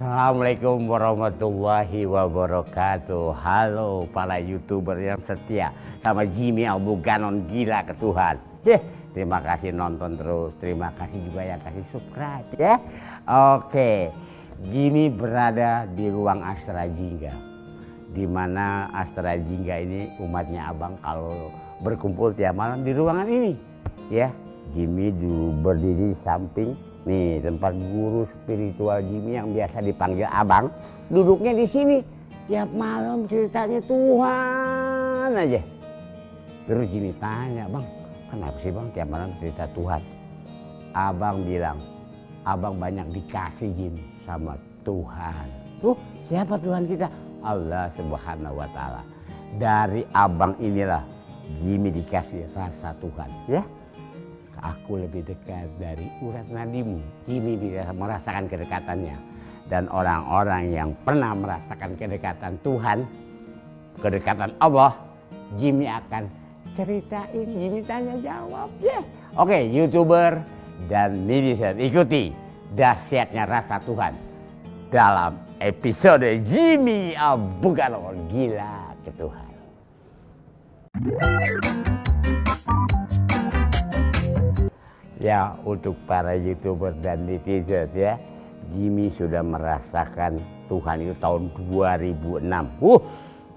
Assalamualaikum warahmatullahi wabarakatuh. Halo para YouTuber yang setia sama Jimmy Abu Ganon gila ke Tuhan. Terima kasih nonton terus. Terima kasih juga yang kasih subscribe ya. Oke, Jimmy berada di ruang Astra Jingga, di mana Astra Jingga ini umatnya abang kalau berkumpul tiap malam di ruangan ini ya. Jimmy berdiri di samping nih tempat guru spiritual Jimmy yang biasa dipanggil abang, duduknya di sini tiap malam ceritanya Tuhan aja. Terus Jimmy tanya, bang kenapa sih bang tiap malam cerita Tuhan? Abang bilang, abang banyak dikasih Jimmy sama Tuhan. Siapa Tuhan kita? Allah Subhanahu wa Ta'ala. Dari abang inilah Jimmy dikasih rasa Tuhan ya. Aku lebih dekat dari urat nadimu. Jimmy bisa merasakan kedekatannya. Dan orang-orang yang pernah merasakan kedekatan Tuhan, kedekatan Allah, Jimmy akan ceritain, Jimmy tanya jawab ya. Oke, YouTuber dan netizen, ikuti dahsyatnya rasa Tuhan dalam episode Jimmy Abu Ganon gila ke Tuhan. Ya, untuk para YouTuber dan netizen ya, Jimmy sudah merasakan Tuhan itu tahun 2006.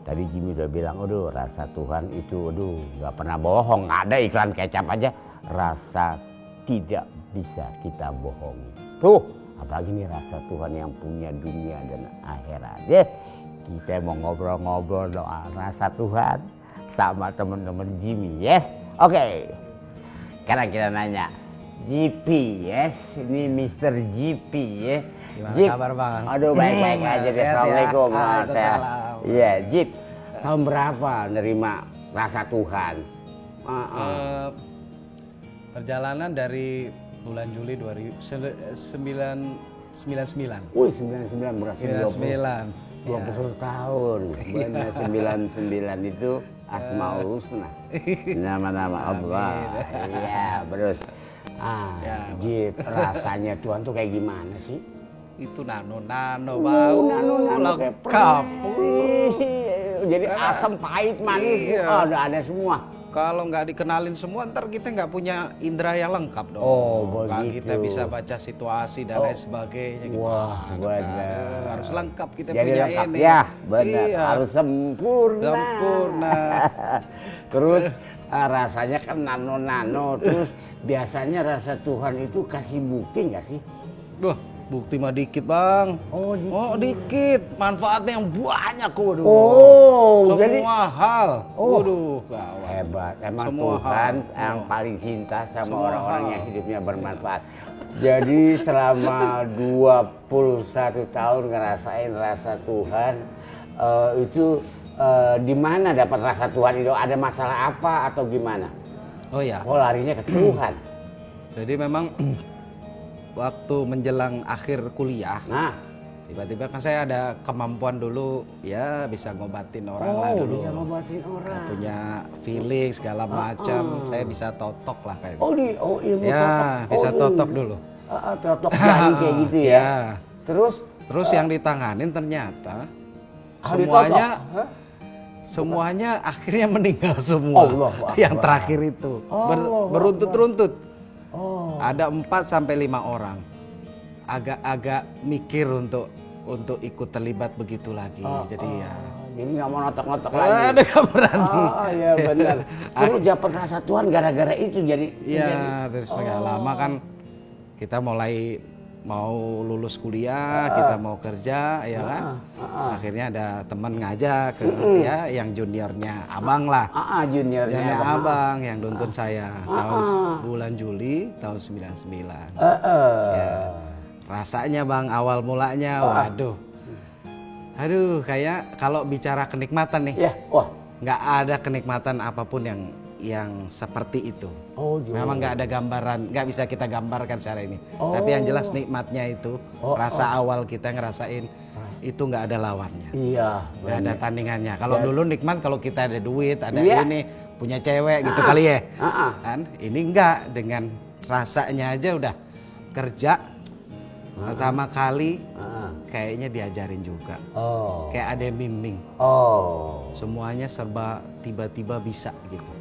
Tadi Jimmy udah bilang, aduh rasa Tuhan itu, aduh gak pernah bohong. Ada iklan kecap aja, rasa tidak bisa kita bohongi. Apalagi nih rasa Tuhan yang punya dunia dan akhirat. Kita mau ngobrol-ngobrol doa rasa Tuhan sama teman-teman Jimmy, yes? Oke. Sekarang kita nanya, GP, yes, ini Mr. GP ya. Gimana kabar bang? Aduh baik-baik aja deh. Assalamualaikum. Iya, Jip. Tahun berapa nerima rasa Tuhan? Perjalanan dari bulan Juli 1999. 99 berarti 99. 20 tahun. Benar 99 itu Asmaul Husna. Nama-nama Allah. Iya, terus. Jip, rasanya Tuhan tuh kayak gimana sih? Itu nano bau, lengkap. Jadi asam, pahit, manis, ada semua. Kalau nggak dikenalin semua, ntar kita nggak punya indera yang lengkap dong. Begitu. Kita bisa baca situasi dan lain sebagainya. Wah, benar. Harus lengkap kita jadi punya lengkap, ini. Ya, benar. Iya. Harus sempurna. Terus rasanya kan nano. Terus biasanya rasa Tuhan itu kasih bukti nggak sih? Bukti mah dikit bang. Dikit. Manfaatnya yang banyak. Semua jadi hal. Gawat. Hebat. Emang Semua Tuhan yang paling cinta sama orang-orang yang hidupnya bermanfaat. Jadi selama 21 tahun ngerasain rasa Tuhan, itu di mana dapat rasa Tuhan itu? Ada masalah apa atau gimana? Larinya ke Tuhan. Jadi memang waktu menjelang akhir kuliah, tiba-tiba kan saya ada kemampuan dulu ya bisa ngobatin orang lah dulu. Bisa ngobatin orang. Punya feeling segala macam, saya bisa totok lah kayak gitu. Ilmu totok. Bisa totok dulu. Totok jari kayak gitu ya. Terus yang ditanganin ternyata semuanya akhirnya meninggal semua. Yang terakhir itu beruntut-runtut. Ada 4 sampai 5 orang. Agak mikir untuk ikut terlibat begitu lagi. Jadi nggak mau notok-notok lagi. Ada nggak berani. Iya benar. Terus dapat rasa Tuhan gara-gara itu jadi. Iya, terus nggak lama kan kita mulai mau lulus kuliah, kita mau kerja, ya kan. Akhirnya ada teman ngajak ya yang juniornya abang lah. Juniornya abang yang nuntun saya bulan Juli tahun 99. Rasanya bang awal mulanya, aduh kayak kalau bicara kenikmatan nih, nggak ada kenikmatan apapun yang seperti itu. Memang nggak ada gambaran, nggak bisa kita gambarkan secara ini. Tapi yang jelas nikmatnya itu, rasa awal kita ngerasain itu nggak ada lawannya. Nggak ada tandingannya. Kalau dulu nikmat kalau kita ada duit, ada ini, punya cewek gitu kali ya. Kan ini enggak, dengan rasanya aja udah kerja pertama kali kayaknya diajarin juga. Kayak ada yang bimbing. Semuanya serba tiba-tiba bisa gitu.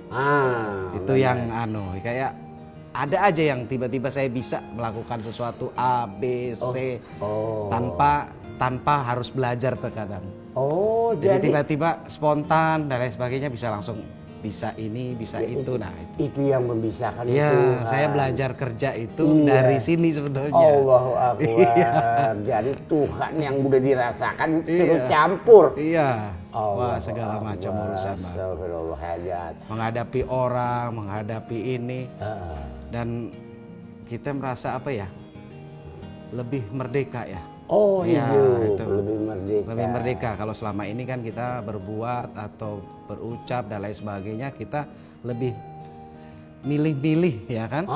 Itu bener. Yang kayak ada aja yang tiba-tiba saya bisa melakukan sesuatu A, B, C tanpa harus belajar terkadang. Jadi tiba-tiba spontan dan lain sebagainya bisa langsung bisa ini, bisa itu. Nah, itu yang membisahkan itu. Ya, saya belajar kerja itu dari sini sebetulnya. Allahu Akbar. Jadi Tuhan yang udah dirasakan terus campur. Wah, segala macam urusan. Menghadapi orang, menghadapi ini. Dan kita merasa apa ya? Lebih merdeka ya. Itu lebih merdeka. Kalau selama ini kan kita berbuat atau berucap dan lain sebagainya, kita lebih milih-milih ya kan.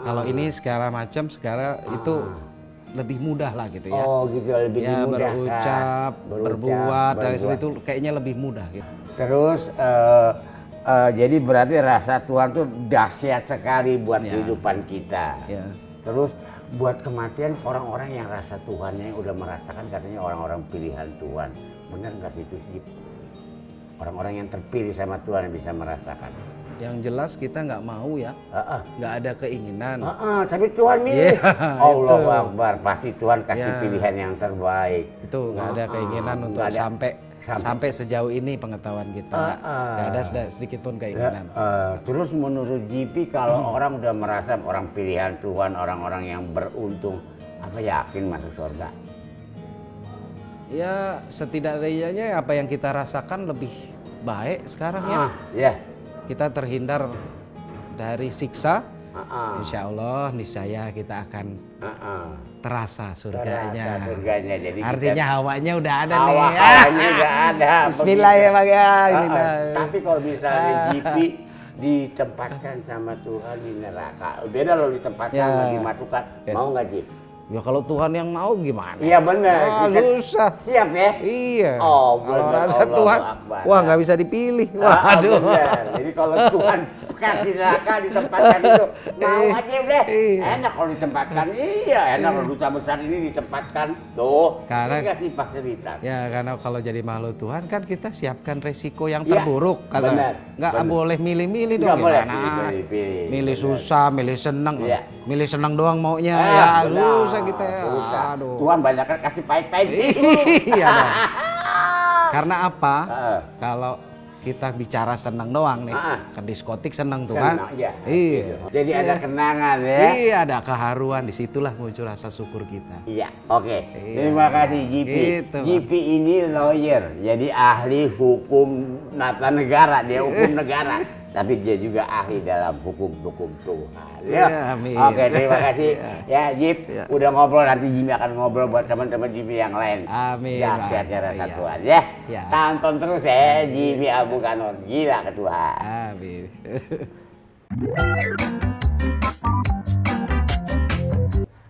Kalau ini segala macam itu lebih mudah lah gitu ya. Lebih mudah. Berucap, berbuat dan sebagainya itu kayaknya lebih mudah gitu. Terus jadi berarti rasa Tuhan tuh dahsyat sekali buat kehidupan kita. Terus buat kematian orang-orang yang rasa Tuhannya udah merasakan, katanya orang-orang pilihan Tuhan. Benar nggak itu sih? Orang-orang yang terpilih sama Tuhan yang bisa merasakan. Yang jelas kita nggak mau ya, nggak ada keinginan. Tapi Tuhan milih. Allahu Akbar, pasti Tuhan kasih pilihan yang terbaik. Itu nggak ada keinginan untuk sampai sejauh ini pengetahuan kita nggak ada sedikit pun keinginan. Terus menurut GP kalau orang udah merasa orang pilihan Tuhan, orang-orang yang beruntung, apa yakin masuk surga? Ya setidaknya apa yang kita rasakan lebih baik sekarang ya. Kita terhindar dari siksa. Insya Allah niscaya kita akan terasa surganya. Jadi artinya hawanya udah ada nih. Hawanya udah ada. Bismillah ya Bang ya. Tapi kalau misalnya GP ditempatkan sama Tuhan di neraka, beda loh ditempatkan sama dimasukkan. Mau nggak GP? Ya kalau Tuhan yang mau gimana? Iya benar. Susah. Siap ya? Iya. Kalau rasa Tuhan, wah nggak bisa dipilih. Waduh. Jadi kalau Tuhan kasih neraka ditempatkan itu, mau aja deh. Enak kalau ditempatkan. Enak kalau duta besar ini ditempatkan. Tuh. Karena kasih fasilitas. Ya karena kalau jadi makhluk Tuhan kan kita siapkan resiko yang terburuk. Nggak boleh milih-milih dong. Milih susah, milih seneng. Milih seneng doang maunya. Susah kita ya. Tuhan banyak kasih pahit-pahit. Iya. Karena apa? Kalau kita bicara senang doang nih, ke diskotik senang tuh kan? Iya. Jadi ada kenangan ya. Iya, ada keharuan, disitulah muncul rasa syukur kita. Iya, oke. Terima kasih GP. Gitu, GP ini lawyer, jadi ahli hukum tata negara, dia hukum negara. Tapi dia juga ahli dalam hukum-hukum Tuhan. Amin. Oke, terima kasih ya Jip. Udah ngobrol, nanti Jimmy akan ngobrol buat teman-teman Jimmy yang lain. Amin. Dahsyatnya rasa Tuhan ya. Tonton terus ya Jimmy Abu Ganon, gila ke Tuhan. Amin.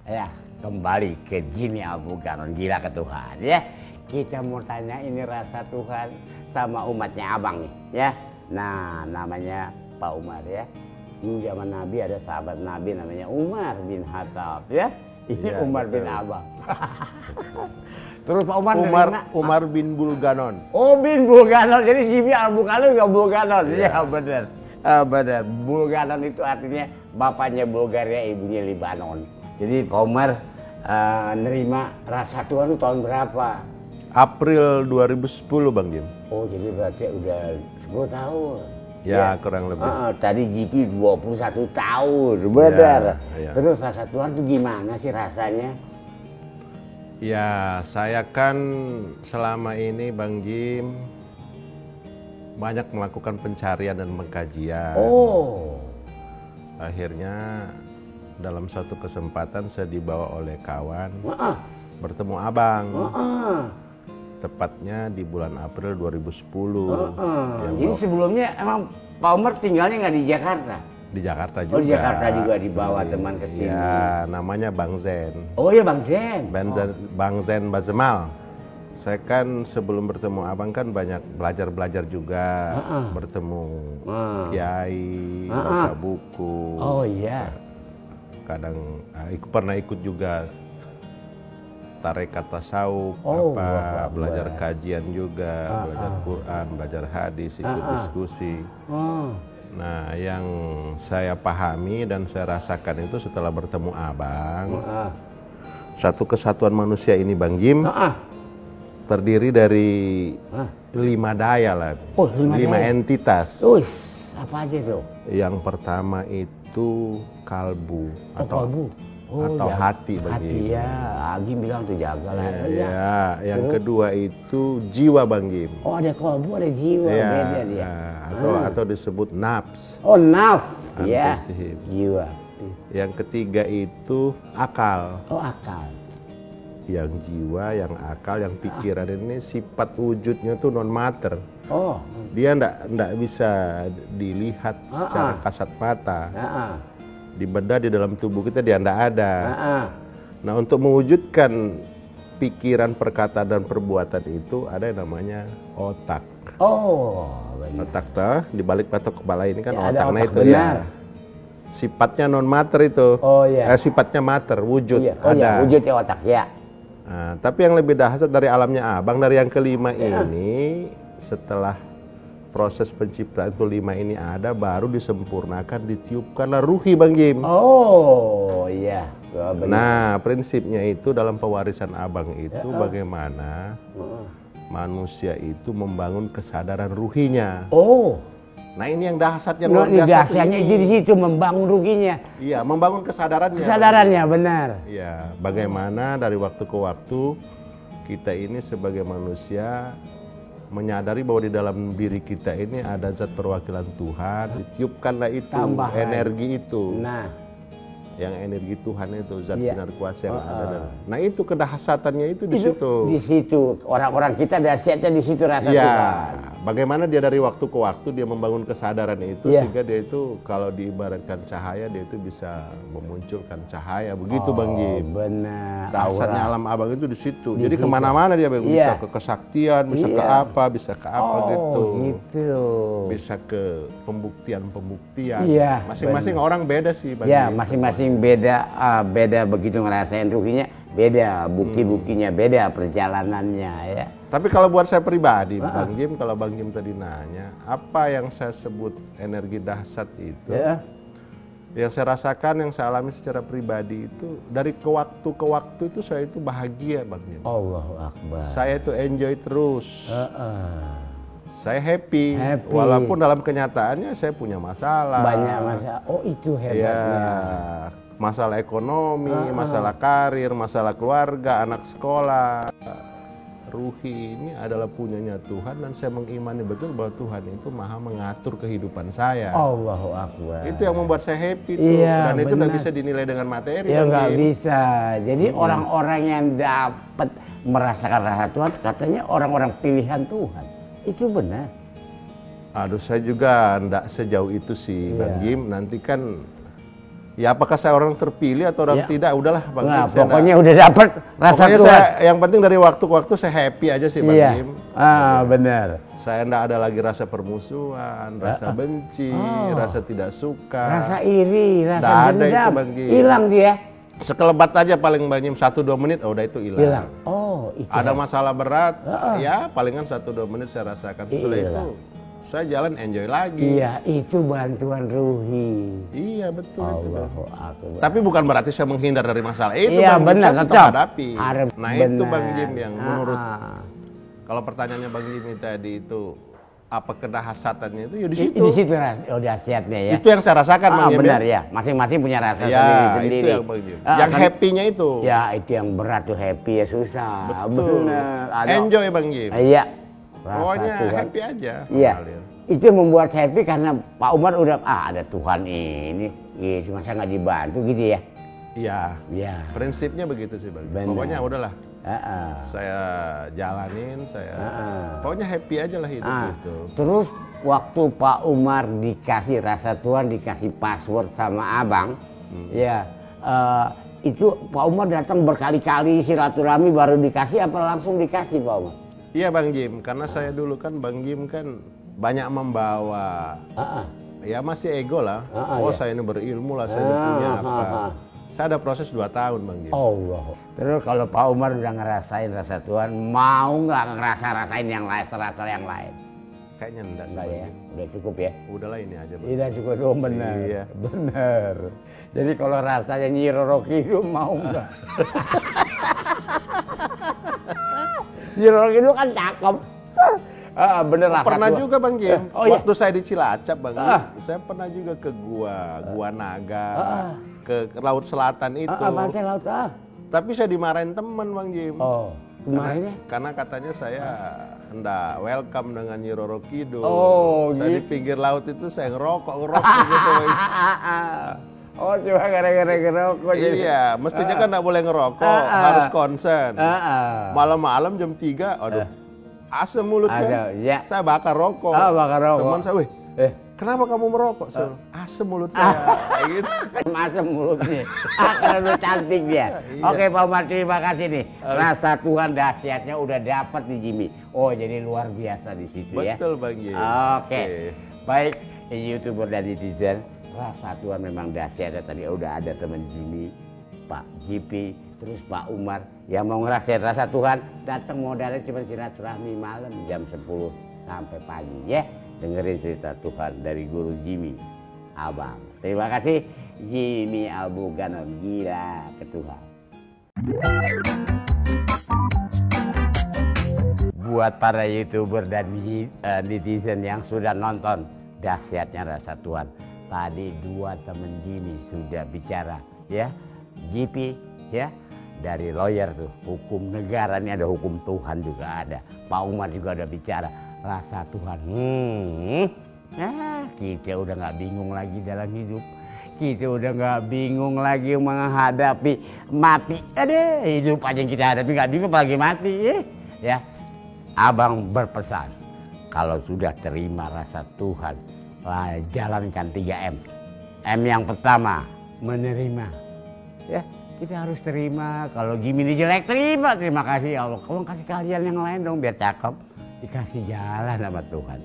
Ya, kembali ke Jimmy Abu Ganon, gila ke Tuhan ya. Kita mau tanya ini rasa Tuhan sama umatnya Abang nih ya. Nah, namanya Pak Umar ya. Dulu zaman Nabi ada sahabat Nabi namanya Umar bin Khattab ya. Ini Umar bin Abang. Terus Pak Umar bin Bulganon. Oh, bin Bulganon. Jadi Jimmy Abu Ganon juga Bulganon. Ya benar. Benar. Bulganon itu artinya bapaknya Bulgaria, ibunya Libanon. Jadi Pak Umar nerima rasa Tuhan itu tahun berapa? April 2010 Bang Jim. Oh, jadi berarti udah 10 tahun. Ya, kurang lebih. Tadi GP 21 tahun, benar. Terus rasa Tuhan tuh gimana sih rasanya? Ya, saya kan selama ini Bang Jim banyak melakukan pencarian dan pengkajian. Akhirnya dalam suatu kesempatan saya dibawa oleh kawan bertemu Abang. Tepatnya di bulan April 2010. Jadi sebelumnya emang Pak Umar tinggalnya nggak di Jakarta? Di Jakarta juga. Oh, di Jakarta juga dibawa teman ke sini. Ya, namanya Bang Zen. Oh iya Bang Zen. Bang Zen Bazemal. Saya kan sebelum bertemu Abang kan banyak belajar juga, bertemu kiai, baca buku. Oh iya. Kadang pernah ikut juga tarekat tasawuf, belajar kajian juga, belajar Quran, belajar hadis, ikut diskusi. Nah, yang saya pahami dan saya rasakan itu setelah bertemu abang, satu kesatuan manusia ini Bang Jim terdiri dari 5 daya lah, 5 entitas. Apa aja tuh? Yang pertama itu kalbu atau hati Bang Jim. Ya, Agi bilang tuh jaga lah. Ya, yang kedua itu jiwa Bang Jim. Oh, ada kalbu, ada jiwa, beda dia. Atau disebut nafs. Oh, nafs. Ya, jiwa. Yang ketiga itu akal. Oh, akal. Yang jiwa, yang akal, yang pikiran ini sifat wujudnya tuh non mater. Dia ndak bisa dilihat secara kasat mata. Di bedah di dalam tubuh kita dia ndak ada. Nah, untuk mewujudkan pikiran, perkataan dan perbuatan itu ada yang namanya otak. Otak tuh di balik patok kepala ini kan otaknya itu ya. Sifatnya non mater itu. Sifatnya mater, wujud ada. Wujudnya otak ya. Nah, tapi yang lebih dahsyat dari alamnya abang, dari yang kelima ini, setelah proses penciptaan itu 5 ini ada, baru disempurnakan, ditiupkanlah ruhi Bang Jim. Nah, prinsipnya itu dalam pewarisan abang itu bagaimana manusia itu membangun kesadaran ruhinya. Nah, ini yang dahsyat, yang luar biasa. Dahsyatnya itu di situ, membangun ruhinya. Iya, membangun kesadarannya. Kesadarannya, benar. Iya, bagaimana dari waktu ke waktu kita ini sebagai manusia menyadari bahwa di dalam diri kita ini ada zat perwakilan Tuhan, ditiupkanlah itu, energi itu. Yang energi Tuhan itu, zat sinar kuasa yang ada. Nah, itu kedahsyatannya itu di situ. Di situ, orang-orang kita dahsyatnya di situ rasa Tuhan. Bagaimana dia dari waktu ke waktu dia membangun kesadaran itu sehingga dia itu kalau diibaratkan cahaya, dia itu bisa memunculkan cahaya, begitu Bang Jim. Benar. Dahsyatnya alam abang itu di situ. Jadi kemana-mana dia bisa ke kesaktian, bisa ke apa, gitu. Bisa ke pembuktian. Masing-masing orang beda sih Bang Jim. Masing-masing beda begitu ngerasain ruhinya, beda bukti-buktinya, beda perjalanannya ya. Tapi kalau buat saya pribadi, Bang Jim, kalau Bang Jim tadi nanya, apa yang saya sebut energi dahsyat itu, yang saya rasakan, yang saya alami secara pribadi itu, dari ke waktu itu saya itu bahagia, Bang Jim. Allahu Akbar. Saya itu enjoy terus. Saya happy, walaupun dalam kenyataannya saya punya masalah. Banyak masalah. Itu hebatnya. Masalah ekonomi, masalah karir, masalah keluarga, anak sekolah. Ruhi ini adalah punyanya Tuhan dan saya mengimani betul bahwa Tuhan itu maha mengatur kehidupan saya. Allahu Akbar. Itu yang membuat saya happy tuh. Dan itu nggak bisa dinilai dengan materi. Ya nggak bisa. Jadi orang-orang yang dapat merasakan rasa Tuhan katanya orang-orang pilihan Tuhan. Itu benar. Aduh, saya juga nggak sejauh itu sih Bang Jim. Nanti kan ya apakah saya orang terpilih atau orang tidak, udahlah Bang Jim. Pokoknya udah dapat rasa Tuhan. Yang penting dari waktu ke waktu saya happy aja sih Bang Jim. Benar. Saya enggak ada lagi rasa permusuhan, rasa benci, rasa tidak suka. Rasa iri, rasa dendam. Hilang dia. Sekelebat aja paling Bang Jim 1-2 menit, udah itu hilang. Itu. Ada masalah berat, ya palingan 1-2 menit saya rasakan. Setelah itu saya jalan enjoy lagi. Iya, itu bantuan ruhi. Iya, betul. Allahu Akbar. Tapi bukan berarti saya menghindar dari masalah itu. Iya, benar, tetap hadapi. Nah, benar. itu Bang Jim yang menurut kalau pertanyaannya Bang Jim tadi itu apa kedahsyatannya itu ya di situ. Di situ dahsyatnya ya. Itu yang saya rasakan Bang Jim. Benar ya. Masing-masing punya rasa sendiri-sendiri. Itu yang Bang Jim. Yang happy-nya itu. Ya, itu yang berat tuh happy ya susah. Betul. Benar. Enjoy Bang Jim. Iya. Pokoknya happy aja. Iya. Itu yang membuat happy karena Pak Umar udah ada Tuhan ini. Gitu, masa nggak dibantu gitu ya. Iya. Prinsipnya begitu sih Bang. Pokoknya udahlah. Saya jalanin, pokoknya happy aja lah hidup itu. Terus waktu Pak Umar dikasih rasa Tuhan, dikasih password sama abang, itu Pak Umar datang berkali-kali silaturahmi baru dikasih apa langsung dikasih Pak Umar? Iya Bang Jim, karena saya dulu kan Bang Jim kan banyak membawa, ya masih ego lah. Saya ini berilmu lah, saya ini punya apa. Saya ada proses 2 tahun Bang Jim. Allah. Terus kalau Pak Umar udah ngerasain rasa Tuhan, mau nggak rasain yang lain, rasa yang lain? Kayaknya enggak ya, udah cukup ya. Udahlah ini aja Bang. Udah cukup dong, bener. Iya. Bener. Jadi kalau rasanya Nyi Roro Kidul mau nggak? Nyi Roro Kidul kan cakep. Bener lah. Pernah juga Bang Jim, waktu saya di Cilacap Bang, saya pernah juga ke Gua Naga, ke Laut Selatan itu. Laut. Tapi saya dimarahin teman Bang Jim. Oh, dimarahinnya? Karena katanya saya hendak welcome dengan Nyi Roro Kidul. Oh, saya gitu. di pinggir laut itu saya ngerokok gitu. Oh, cuma gara-gara ngerokok. Iya, mestinya kan nggak boleh ngerokok, harus konsen. Malam-malam jam 3, aduh. Asem mulutnya, ya. Saya bakar rokok. Bakar rokok. Teman saya, weh, kenapa kamu merokok? Asem mulut saya. Gitu. Asem mulutnya. Karena lu cantik dia. Iya. Oke Pak Umar, terima kasih nih. Rasa Tuhan dahsyatnya udah dapat di Jimmy. Oh, jadi luar biasa di situ ya. Betul Bang Jim. Oke. Baik, YouTuber dan netizen, rasa Tuhan memang dahsyat. Tadi udah ada teman Jimmy, Pak JP, terus Pak Umar yang mau ngerasain rasa Tuhan, datang modalnya cuma silaturahmi malam jam 10 sampai pagi ya. Dengerin cerita Tuhan dari Guru Jimmy Abang. Terima kasih Jimmy Albuganon, gila ke Tuhan. Buat para YouTuber dan netizen yang sudah nonton dahsyatnya rasa Tuhan, tadi 2 temen Jimmy sudah bicara ya. JP ya, dari lawyer tuh, hukum negara ini ada, hukum Tuhan juga ada. Pak Umar juga udah bicara rasa Tuhan. Kita udah nggak bingung lagi dalam hidup. Kita udah nggak bingung lagi menghadapi mati. Ada hidup aja yang kita hadapi nggak bingung apalagi mati. Ya, Abang berpesan kalau sudah terima rasa Tuhan, jalankan 3M. M yang pertama, menerima. Ya, kita harus terima. Kalau Jimmy ini jelek, terima kasih ya Allah. Kalau kasih kalian yang lain dong biar cakep, dikasih jalan sama Tuhan.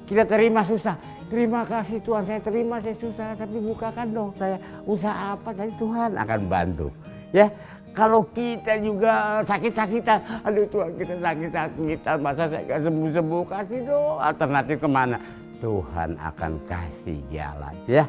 Kita terima susah, terima kasih Tuhan, saya terima saya susah, tapi bukakan dong saya usaha apa, dari Tuhan akan bantu. Ya, kalau kita juga sakit-sakitan, aduh Tuhan kita sakit-sakitan, masa saya gak sembuh-sembuh, kasih dong alternatif kemana. Tuhan akan kasih jalan. Ya,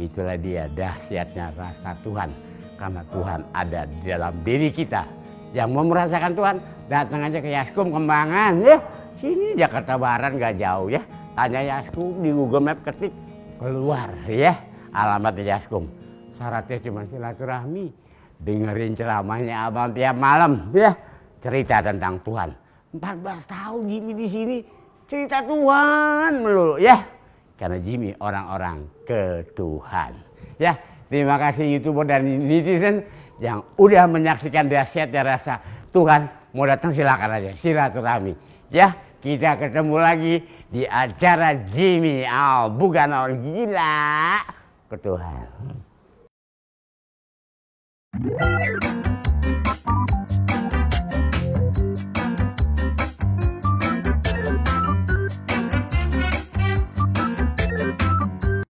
itulah dia dahsyatnya rasa Tuhan. Karena Tuhan ada di dalam diri kita. Yang mau merasakan Tuhan, datang aja ke Yaskum Kembangan ya. Sini Jakarta Barat nggak jauh ya. Tanya Yaskum di Google Map, ketik keluar ya alamat Yaskum. Syaratnya cuma silaturahmi, dengerin ceramahnya Abang tiap malam ya. Cerita tentang Tuhan. 14 tahun Jimmy di sini cerita Tuhan melulu ya. Karena Jimmy orang-orang ke Tuhan ya. Terima kasih YouTuber dan netizen yang udah menyaksikan dahsyatnya rasa Tuhan. Mau datang silakan aja, silaturahmi. Ya, kita ketemu lagi di acara Jimmy Albuganon, gila ke Tuhan.